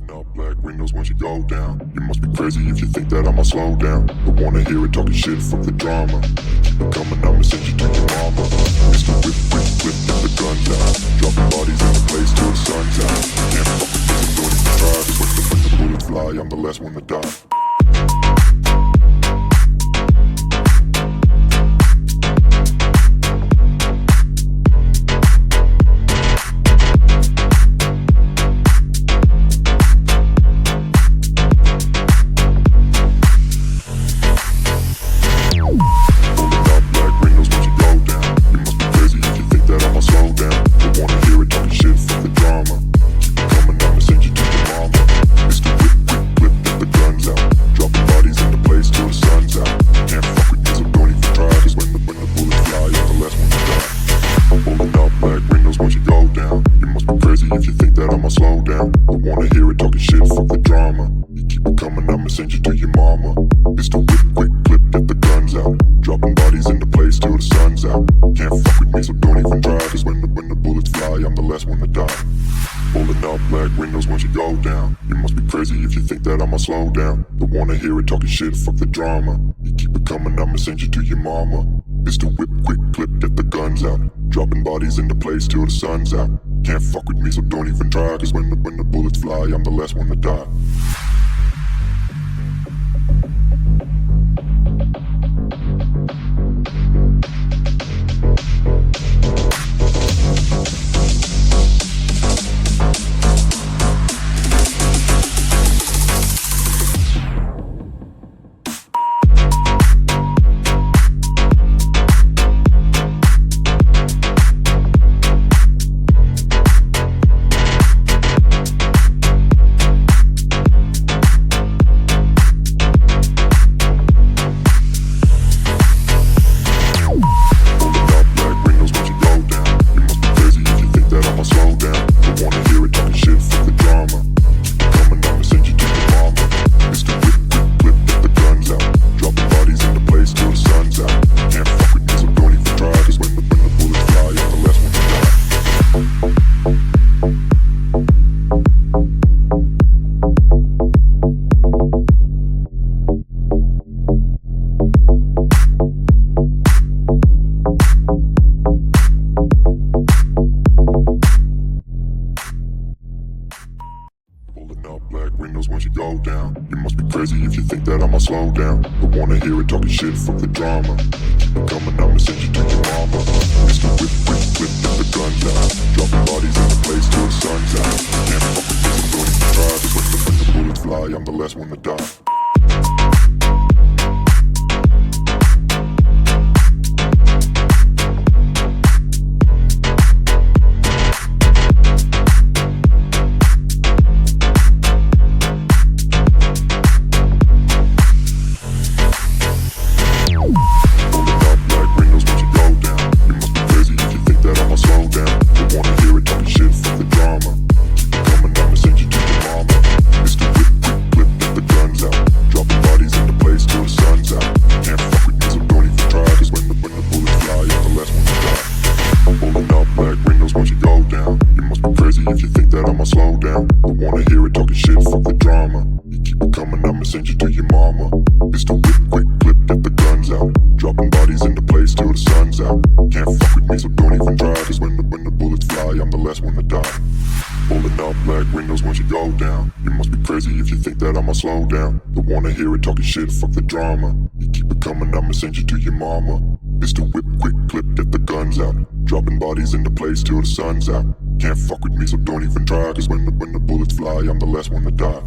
Pulling up black windows once you go down. You must be crazy if you think that I'ma slow down. Don't wanna hear it talking shit, fuck the drama. Keep it coming, I'ma send you to your mama. Mr. Whip, whip, whip, get the guns out. Dropping bodies in the place till the sun's out. Can't fuck with this, I'm doing it to try. Cause when the bullets fly, I'm the last one to die. If you think that I'ma slow down, don't wanna hear it talking shit, fuck the drama. You keep it coming, I'ma send you to your mama. It's the whip, quick clip, get the guns out. Dropping bodies in the place till the sun's out. Can't fuck with me, so don't even try. Cause when the bullets fly, I'm the last one to die. Pulling up black windows once you go down. You must be crazy if you think that I'ma slow down. Don't wanna hear it talking shit, fuck the drama. You keep it coming, I'ma send you to your mama. It's the whip, quick clip, get the guns out. Dropping bodies in the place till the sun's out. Can't fuck with me, so don't even try. Cause when the bullets fly, I'm the last one to die. Black windows once you go down. You must be crazy if you think that I'ma slow down. Don't wanna hear it talking shit, fuck the drama. Keep it coming, I'ma send you to your mama. It's the whip, whip, whip, get the guns out. Dropping bodies in the place till the sun's out. Can't fuck with this, I'm going to try. Cause when the bullets fly, I'm the last one to die. If you think that I'ma slow down, don't wanna hear it talking shit, fuck the drama. You keep it coming, I'ma send you to your mama. It's the whip, quick clip, get the guns out. Dropping bodies in the place till the sun's out. Can't fuck with me, so don't even try. Cause when the bullets fly, I'm the last one to die. Pulling up black windows once you go down. You must be crazy if you think that I'ma slow down. Don't wanna hear it talking shit, fuck the drama. You keep it coming, I'ma send you to your mama. It's the whip, quick clip, get the guns out. Dropping bodies in the place till the sun's out. Can't fuck with me, so don't even try. Cause when the bullets fly, I'm the last one to die.